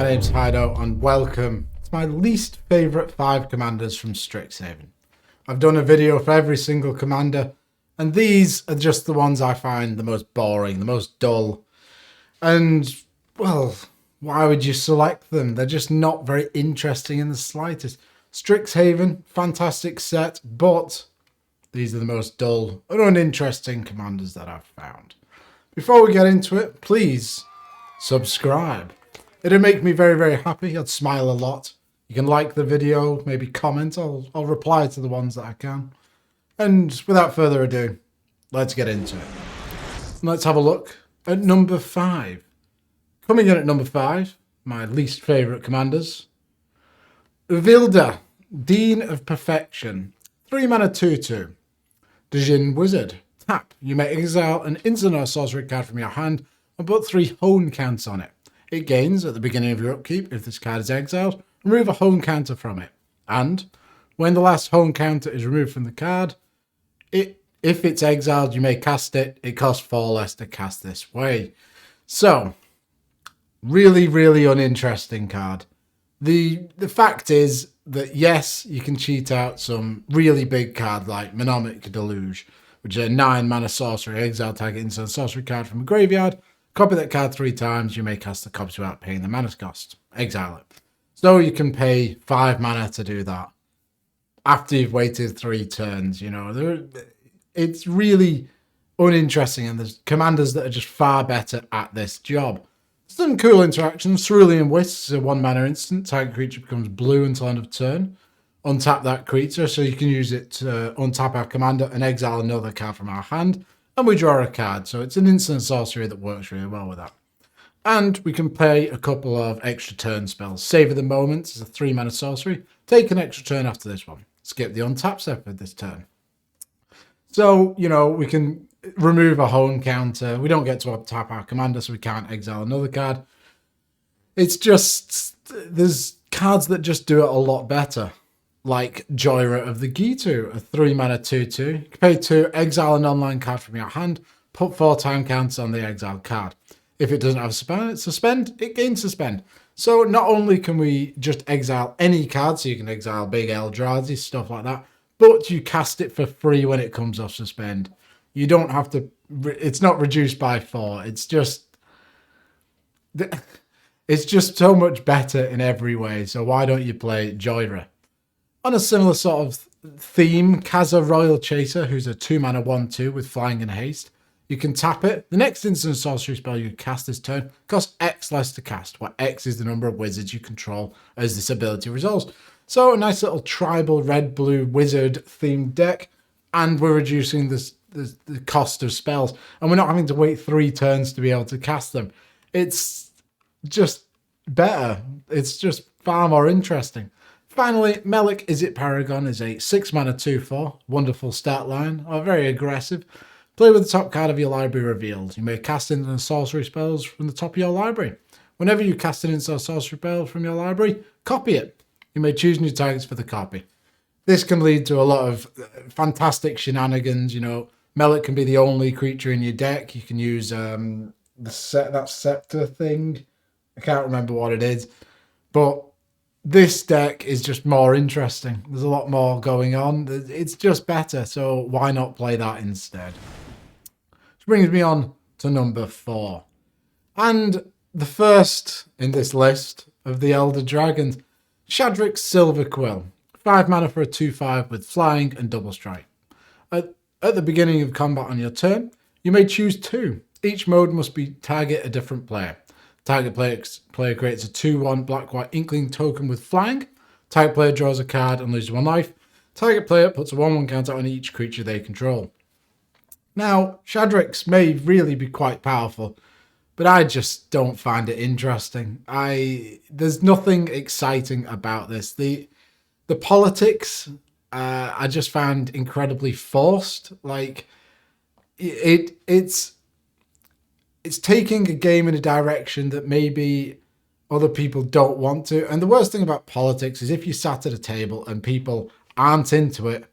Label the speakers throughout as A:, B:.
A: name's Hydo and welcome to my least favourite 5 commanders from Strixhaven. I've done a video for every single commander and these are just the ones I find the most boring, the most dull. And, well, why would you select them? They're just not very interesting in the slightest. Strixhaven, fantastic set, but these are the most dull and uninteresting commanders that I've found. Before we get into it, please subscribe. It'd make me very, very happy. I'd smile a lot. You can like the video, maybe comment. I'll reply to the ones that I can. And without further ado, let's get into it. Let's have a look at number 5. Coming in at number 5, my least favourite commanders. Vilda, Dean of Perfection. 3 mana 2/2. Djinn Wizard. Tap. You may exile an instant or sorcery card from your hand and put 3 hone counts on it. It gains at the beginning of your upkeep if this card is exiled. Remove a hone counter from it. And when the last hone counter is removed from the card, if it's exiled, you may cast it. It costs 4 less to cast this way. So, really, really uninteresting card. The fact is that yes, you can cheat out some really big card like Mnemonic Deluge, which is a 9 mana sorcery, exile target instant sorcery card from a graveyard. Copy that card 3 times, you may cast the copy without paying the mana cost. Exile it. So you can pay 5 mana to do that. After you've waited 3 turns, you know. It's really uninteresting and there's commanders that are just far better at this job. Some cool interactions. Cerulean Wisp is a 1 mana instant. Target creature becomes blue until end of turn. Untap that creature so you can use it to untap our commander and exile another card from our hand. And we draw a card, so it's an instant sorcery that works really well with that. And we can play a couple of extra turn spells. Savor the Moment is a 3 mana sorcery. Take an extra turn after this one. Skip the untap step for this turn. So, you know, we can remove a hone counter. We don't get to untap our commander, so we can't exile another card. It's just, there's cards that just do it a lot better. Like Joyra of the Gitu, a 3 mana 2/2. You can pay 2, exile an online card from your hand, put 4 time counters on the exiled card. If it doesn't have suspend, it gains suspend. So not only can we just exile any card, so you can exile Big Eldrazi, stuff like that, but you cast it for free when it comes off suspend. You don't have to, it's not reduced by 4. It's just so much better in every way. So why don't you play Joyra? On a similar sort of theme, Kaza Royal Chaser, who's a 2 mana 1/2 with flying and haste. You can tap it. The next instant sorcery spell you cast this turn costs X less to cast, where X is the number of wizards you control as this ability resolves. So a nice little tribal red-blue wizard themed deck, and we're reducing the cost of spells, and we're not having to wait 3 turns to be able to cast them. It's just better. It's just far more interesting. Finally, Melik Izzet Paragon is a 6 mana 2/4, wonderful stat line, or very aggressive. Play with the top card of your library revealed. You may cast instant sorcery spells from the top of your library. Whenever you cast an instant sorcery spell from your library, copy it. You may choose new targets for the copy. This can lead to a lot of fantastic shenanigans. You know, Melik can be the only creature in your deck. You can use that scepter thing. I can't remember what it is, but this deck is just more interesting. There's a lot more going on. It's just better, so why not play that instead? Which brings me on to number 4. And the first in this list of the Elder Dragons, Shadrix Silverquill. 5 mana for a 2/5 with flying and double strike. At the beginning of combat on your turn, you may choose 2. Each mode must be target a different player. Target player creates a 2/1 black-white inkling token with flying. Target player draws a card and loses 1 life. Target player puts a 1/1 counter on each creature they control. Now, Shadrix may really be quite powerful, but I just don't find it interesting. There's nothing exciting about this. The politics, I just found incredibly forced. Like, it's taking a game in a direction that maybe other people don't want to. And the worst thing about politics is if you sat at a table and people aren't into it,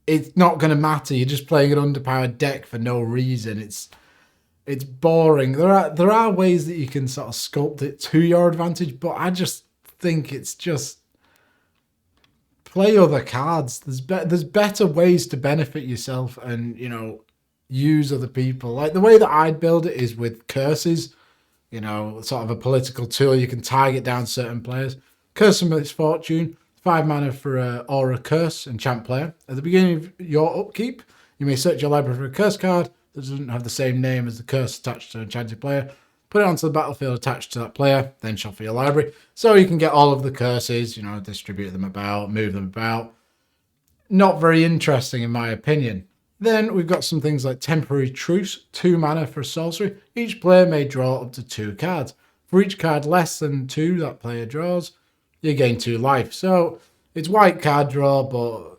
A: it's not going to matter. You're just playing an underpowered deck for no reason. It's boring. There are ways that you can sort of sculpt it to your advantage, but I just think it's just play other cards. There's better ways to benefit yourself and, you know, use other people. Like the way that I'd build it is with curses, you know, sort of a political tool. You can target down certain players. Curse of Misfortune, 5 mana for a Aura Curse enchant player. At the beginning of your upkeep, you may search your library for a curse card that doesn't have the same name as the curse attached to an enchanted player. Put it onto the battlefield attached to that player, then shuffle your library. So you can get all of the curses, you know, distribute them about, move them about. Not very interesting in my opinion. Then we've got some things like Temporary Truce, 2 mana for a sorcery. Each player may draw up to 2 cards. For each card less than 2 that player draws, you gain 2 life. So it's white card draw, but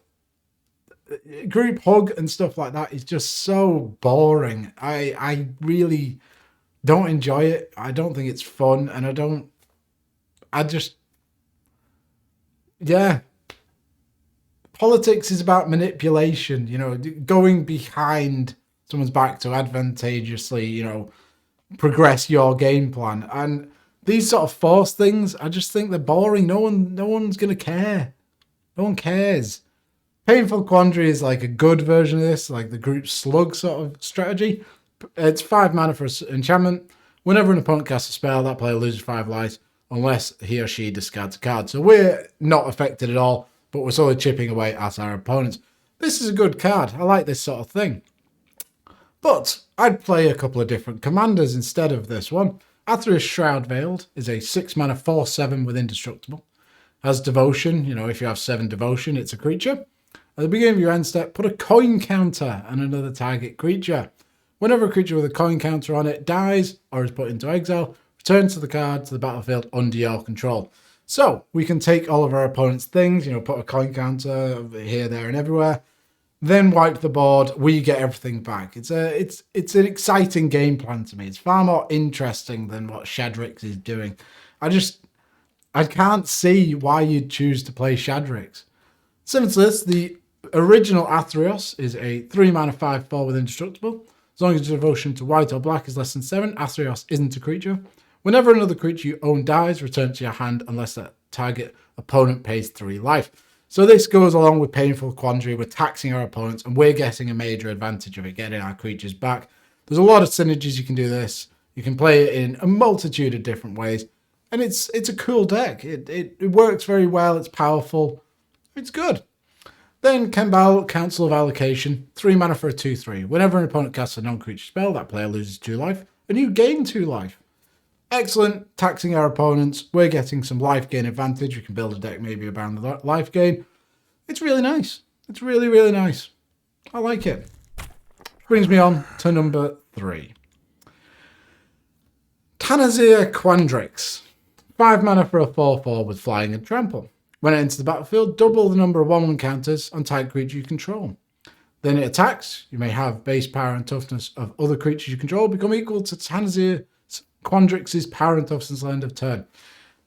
A: group hug and stuff like that is just so boring. I really don't enjoy it. I don't think it's fun, and yeah. Politics is about manipulation, you know, going behind someone's back to advantageously, you know, progress your game plan. And these sort of force things, I just think they're boring. No one's gonna care. No one cares. Painful Quandary is like a good version of this, like the group slug sort of strategy. It's 5 mana for an enchantment. Whenever an opponent casts a spell, that player loses 5 life unless he or she discards a card. So we're not affected at all, but we're slowly chipping away at our opponents. This is a good card. I like this sort of thing. But I'd play a couple of different commanders instead of this one. Athrea's Shroud Veiled is a 6 mana 4/7 with Indestructible. Has Devotion, you know, if you have 7 Devotion, it's a creature. At the beginning of your end step, put a coin counter on another target creature. Whenever a creature with a coin counter on it dies or is put into exile, return to the card to the battlefield under your control. So we can take all of our opponent's things, you know, put a coin counter here, there, and everywhere, then wipe the board. We get everything back. It's an exciting game plan to me. It's far more interesting than what Shadrix is doing. I can't see why you'd choose to play Shadrix. Similar to this, the original Athreos is a 3 mana 5/4 with Indestructible. As long as your devotion to white or black is less than 7, Athreos isn't a creature. Whenever another creature you own dies, return to your hand unless that target opponent pays 3 life. So this goes along with Painful Quandary. We're taxing our opponents and we're getting a major advantage of it, getting our creatures back. There's a lot of synergies you can do this. You can play it in a multitude of different ways. And it's a cool deck. It works very well. It's powerful. It's good. Then Kembal, Council of Allocation, 3 mana for a 2/3. Whenever an opponent casts a non-creature spell, that player loses 2 life, and you gain 2 life. Excellent, taxing our opponents. We're getting some life gain advantage. We can build a deck maybe around the life gain. It's really nice. It's really, really nice. I like it. Brings me on to number 3. Tanazir Quandrix. 5 mana for a 4/4 with Flying and Trample. When it enters the battlefield, double the number of 1/1 counters on target creature you control. Then it attacks. You may have base power and toughness of other creatures you control become equal to Tanazir Quandrix's power and toughness at the end of turn.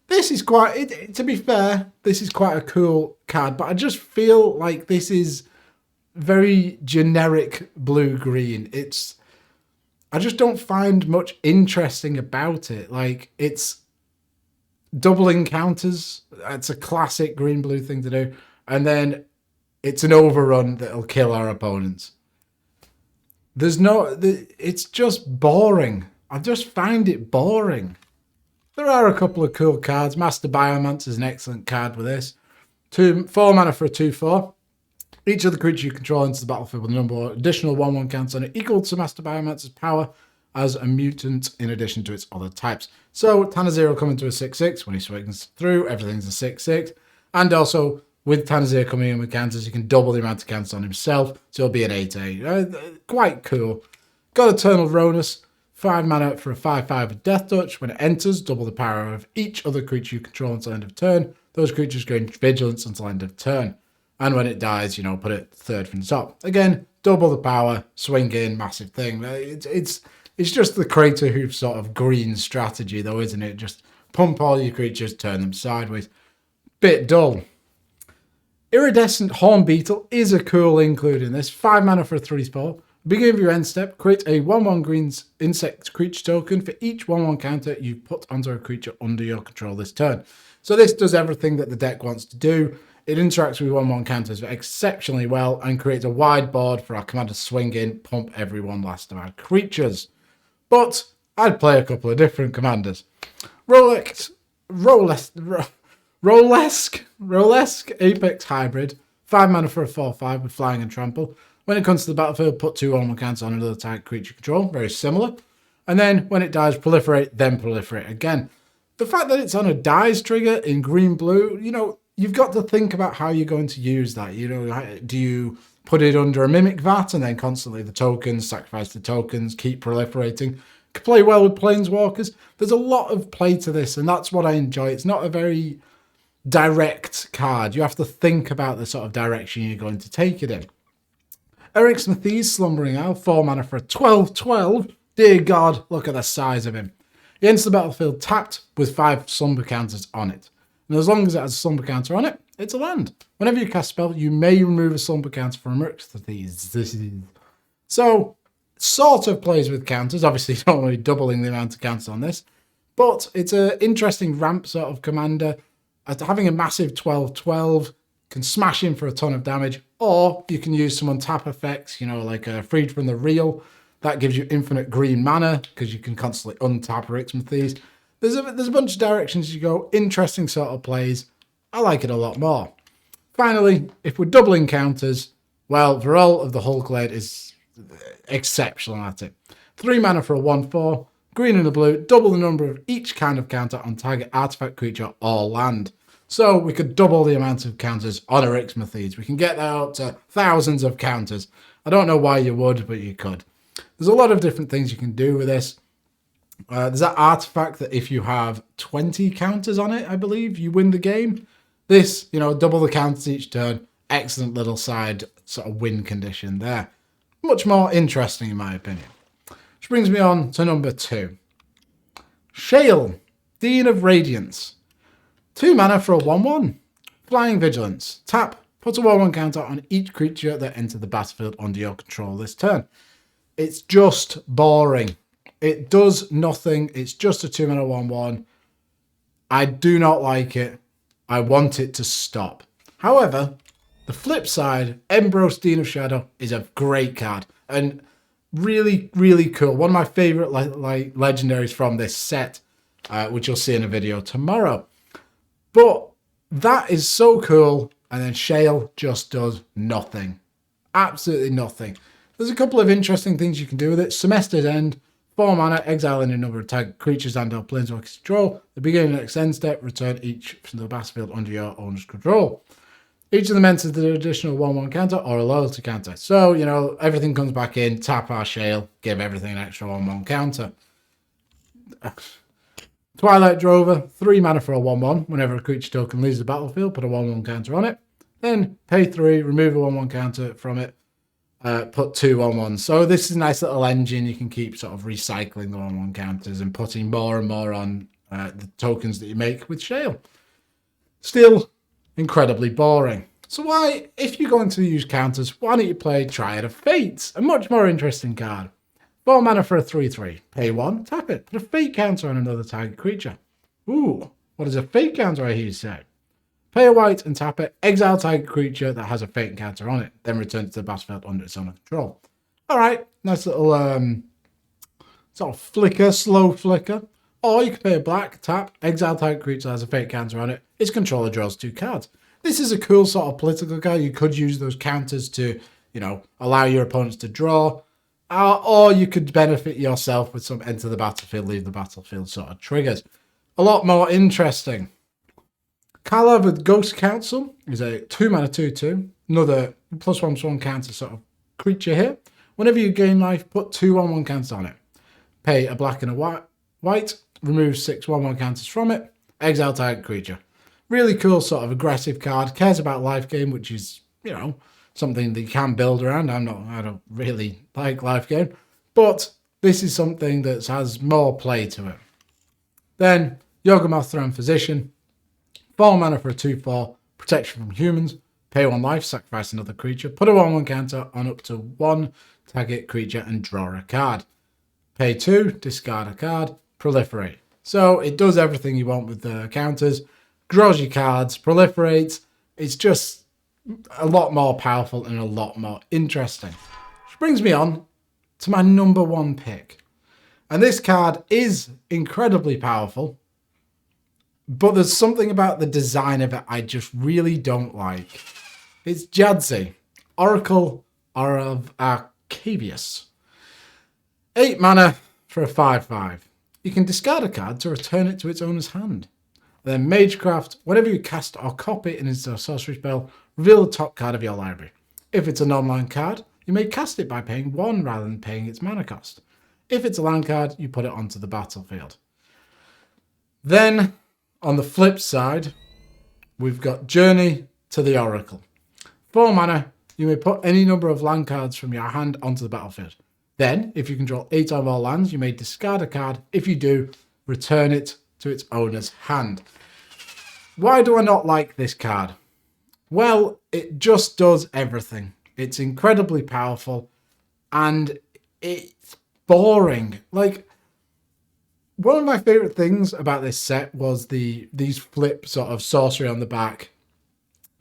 A: This is quite, to be fair, this is quite a cool card, but I just feel like this is very generic blue-green. I just don't find much interesting about it. Like, it's doubling counters. It's a classic green-blue thing to do. And then it's an overrun that'll kill our opponents. It's just boring. I just find it boring. There are a couple of cool cards. Master Biomancer is an excellent card with this. 4 mana for a 2/4. Each other creature you control enters the battlefield with a number of additional 1/1 counters on it equal to Master Biomancer's power as a mutant in addition to its other types. So Tanazir will come into a 6/6. When he swings through, everything's a 6/6. And also, with Tanazir coming in with counters, you can double the amount of counters on himself. So it'll be an 8/8. Quite cool. Got Eternal Ronus. 5 mana for a 5/5 with Death Touch. When it enters, double the power of each other creature you control until end of turn. Those creatures gain vigilance until end of turn. And when it dies, you know, put it third from the top. Again, double the power, swing in, massive thing. It's just the creator who sort of green strategy though, isn't it? Just pump all your creatures, turn them sideways. Bit dull. Iridescent Horn Beetle is a cool include in this. 5 mana for a 3/4. Beginning of your end step, create a 1/1 green insect creature token for each 1/1 counter you put onto a creature under your control this turn. So this does everything that the deck wants to do. It interacts with 1/1 counters exceptionally well and creates a wide board for our commander to swing in, pump every one last of our creatures. But I'd play a couple of different commanders. Rolesque Apex Hybrid, 5 mana for a 4/5 with flying and trample. When it comes to the battlefield, put 2 1/1 counters on another target creature control, very similar. And then when it dies, proliferate, then proliferate again. The fact that it's on a dies trigger in green-blue, you know, you've got to think about how you're going to use that. You know, do you put it under a Mimic Vat and then constantly the tokens, sacrifice the tokens, keep proliferating? Could play well with Planeswalkers. There's a lot of play to this, and that's what I enjoy. It's not a very direct card. You have to think about the sort of direction you're going to take it in. Eric Smithy's Slumbering Owl, 4 mana for a 12/12. Dear God, look at the size of him. He enters the battlefield tapped with 5 slumber counters on it. And as long as it has a slumber counter on it, it's a land. Whenever you cast a spell, you may remove a slumber counter from Eric Smithy's. So, sort of plays with counters. Obviously, you don't want to be doubling the amount of counters on this. But it's an interesting ramp sort of commander. Having a massive 12/12 can smash in for a ton of damage, or you can use some untap effects, you know, like Freed from the Real. That gives you infinite green mana because you can constantly untap Rixmathes. There's a bunch of directions you go. Interesting sort of plays. I like it a lot more. Finally, if we're doubling counters, well, Varol of the Hulkblade is exceptional at it. 3 mana for a 1/4, green and a blue, double the number of each kind of counter on target artifact, creature, or land. So we could double the amount of counters on a Rixmathes. We can get that up to thousands of counters. I don't know why you would, but you could. There's a lot of different things you can do with this. There's that artifact that if you have 20 counters on it, I believe, you win the game. This, you know, double the counters each turn. Excellent little side sort of win condition there. Much more interesting in my opinion. Which brings me on to number 2. Shale, Dean of Radiance. 2 mana for a 1/1. Flying Vigilance. Tap. Put a 1/1 counter on each creature that entered the battlefield under your control this turn. It's just boring. It does nothing. It's just a 2 mana 1/1. I do not like it. I want it to stop. However, the flip side, Embros Dean of Shadow is a great card. And really, really cool. One of my favourite legendaries from this set, which you'll see in a video tomorrow. But that is so cool, and then Shale just does nothing. Absolutely nothing. There's a couple of interesting things you can do with it. Semester's End, 4 mana, exile any number of target creatures and/or planeswalkers control. At the beginning of the next end step, return each from the battlefield under your owner's control. Each of them enters the additional 1/1 counter or a loyalty counter. So, you know, everything comes back in, tap our Shale, give everything an extra 1/1 counter. Twilight Drover, 3 mana for a 1/1. Whenever a creature token leaves the battlefield, put a 1/1 counter on it. Then pay 3, remove a 1/1 counter from it, put 2 1/1s. So this is a nice little engine. You can keep sort of recycling the 1/1 counters and putting more and more on the tokens that you make with Shale. Still incredibly boring. So why, if you're going to use counters, why don't you play Triad of Fates? A much more interesting card. 4 mana for a 3/3. Pay 1, tap it. Put a fate counter on another target creature. Ooh, what is a fate counter, I hear you say? Pay a white and tap it. Exile target creature that has a fate counter on it. Then return to the battlefield under its own control. Alright, nice little sort of flicker, slow flicker. Or you can pay a black, tap, exile target creature that has a fate counter on it. Its controller draws 2 cards. This is a cool sort of political card. You could use those counters to, you know, allow your opponents to draw. Or you could benefit yourself with some enter the battlefield, leave the battlefield sort of triggers. A lot more interesting. Kalav with Ghost Council is a 2 mana 2/2. Another +1/+1 counter sort of creature here. Whenever you gain life, put 2 1/1 counters on it. Pay a black and a white. Remove 6 1/1 counters from it. Exile target creature. Really cool sort of aggressive card. Cares about life gain, which is, you know, something that you can build around. I don't really like life gain, but this is something that has more play to it. Then Yawgmoth Throne Physician, 4 mana for a 2/4, protection from humans, Pay 1 life, sacrifice another creature, put a 1/1 counter on up to 1 target creature and draw a card. Pay 2, discard a card, proliferate. So it does everything you want with the counters, draws you cards, proliferates. It's just a lot more powerful and a lot more interesting. Which brings me on to my number 1 pick. And this card is incredibly powerful, but there's something about the design of it I just really don't like. It's Jadzi, Oracle of Arcavius. 8 mana for a 5/5. You can discard a card to return it to its owner's hand. Then Magecraft, whenever you cast or copy it into a sorcery spell, reveal the top card of your library. If it's a non-land card, you may cast it by paying 1 rather than paying its mana cost. If it's a land card, you put it onto the battlefield. Then, on the flip side, we've got Journey to the Oracle. 4 mana, you may put any number of land cards from your hand onto the battlefield. Then, if you control 8 or more lands, you may discard a card. If you do, return it to its owner's hand. Why do I not like this card? Well, it just does everything. It's incredibly powerful, and it's boring. Like, one of my favorite things about this set was these flip sort of sorcery on the back,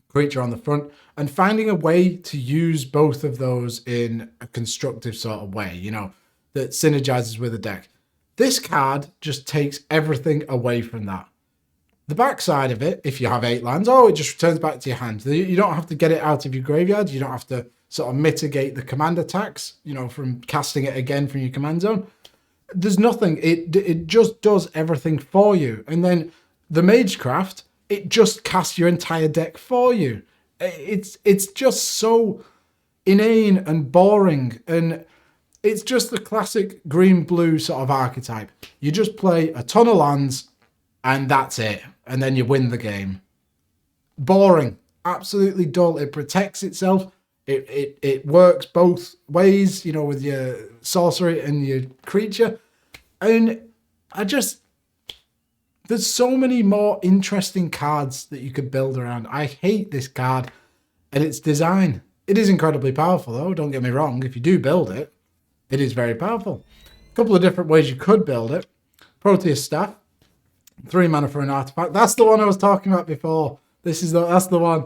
A: creature on the front, and finding a way to use both of those in a constructive sort of way, you know, that synergizes with the deck. This card just takes everything away from that. The backside of it, if you have 8 lands, it just returns back to your hand. You don't have to get it out of your graveyard. You don't have to sort of mitigate the command attacks, you know, from casting it again from your command zone. There's nothing. It just does everything for you. And then the Magecraft, it just casts your entire deck for you. It's just so inane and boring, and it's just the classic green-blue sort of archetype. You just play a ton of lands, and that's it. And then you win the game. Boring. Absolutely dull. It protects itself. It works both ways, you know, with your sorcery and your creature. And there's so many more interesting cards that you could build around. I hate this card and its design. It is incredibly powerful, though. Don't get me wrong. If you do build it, it is very powerful. A couple of different ways you could build it. Proteus Staff. 3 mana for an artifact. That's the one I was talking about before. That's the one.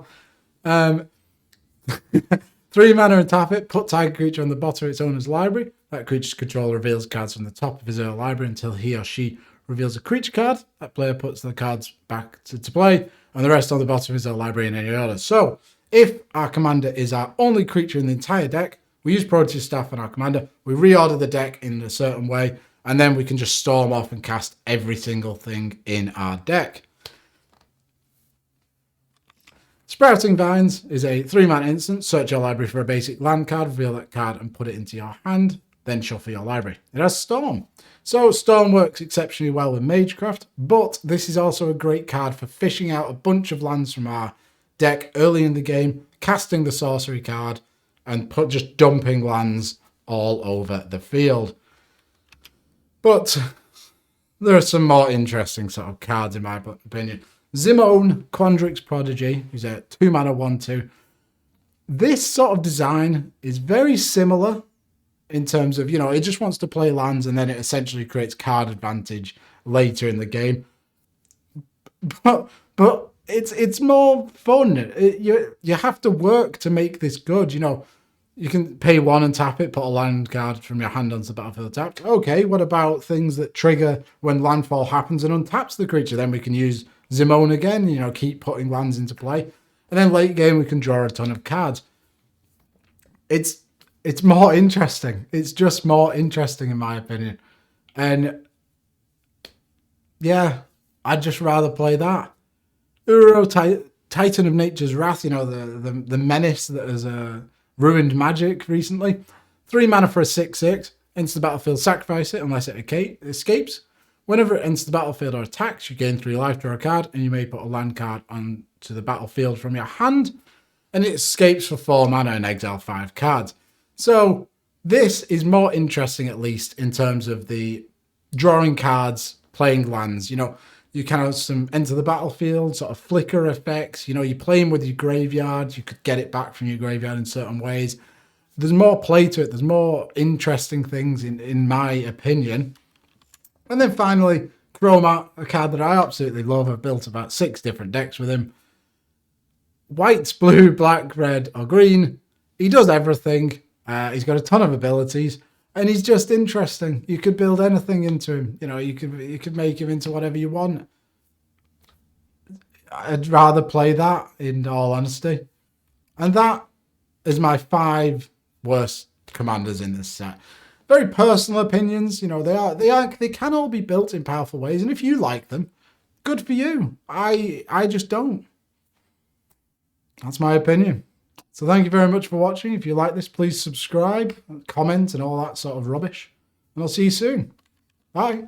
A: 3 mana and tap it. Put target creature on the bottom of its owner's library. That creature's controller reveals cards from the top of his own library until he or she reveals a creature card. That player puts the cards back to play, and the rest on the bottom of his own library in any order. So, if our commander is our only creature in the entire deck, we use Proteus Staff on our commander, we reorder the deck in a certain way, and then we can just storm off and cast every single thing in our deck. Sprouting Vines is a 3 mana instant. Search your library for a basic land card, reveal that card and put it into your hand, then shuffle your library. It has Storm. So Storm works exceptionally well with Magecraft, but this is also a great card for fishing out a bunch of lands from our deck early in the game, casting the sorcery card, and just dumping lands all over the field. But there are some more interesting sort of cards in my opinion. Zimone, Quandrix Prodigy, who's a 2 mana 1/2. This sort of design is very similar in terms of, you know, it just wants to play lands and then it essentially creates card advantage later in the game. But it's more fun. You have to work to make this good, you know. You can pay 1 and tap it, put a land card from your hand onto the battlefield tapped. Okay, what about things that trigger when landfall happens and untaps the creature? Then we can use Zimone again, you know, keep putting lands into play. And then late game, we can draw a ton of cards. It's more interesting. It's just more interesting in my opinion. And yeah, I'd just rather play that. Uro, Titan of Nature's Wrath, you know, the menace that has ruined Magic recently. 3 mana for a 6/6. Enters the battlefield, sacrifice it unless it escapes. Whenever it enters the battlefield or attacks, you gain 3 life, draw a card, and you may put a land card onto the battlefield from your hand. And it escapes for 4 mana and exile 5 cards. So this is more interesting, at least, in terms of the drawing cards, playing lands. You know, You can have some enter the battlefield, sort of flicker effects. You know, you're playing with your graveyard. You could get it back from your graveyard in certain ways. There's more play to it. There's more interesting things, in my opinion. And then finally, Chroma, a card that I absolutely love. I've built about 6 different decks with him. White, blue, black, red, or green. He does everything. He's got a ton of abilities. And he's just interesting. You could build anything into him. You know, you could make him into whatever you want. I'd rather play that, in all honesty. And that is my 5 worst commanders in this set. Very personal opinions. You know, they can all be built in powerful ways. And if you like them, good for you. I just don't. That's my opinion. So thank you very much for watching. If you like this, please subscribe, comment, and all that sort of rubbish. And I'll see you soon. Bye.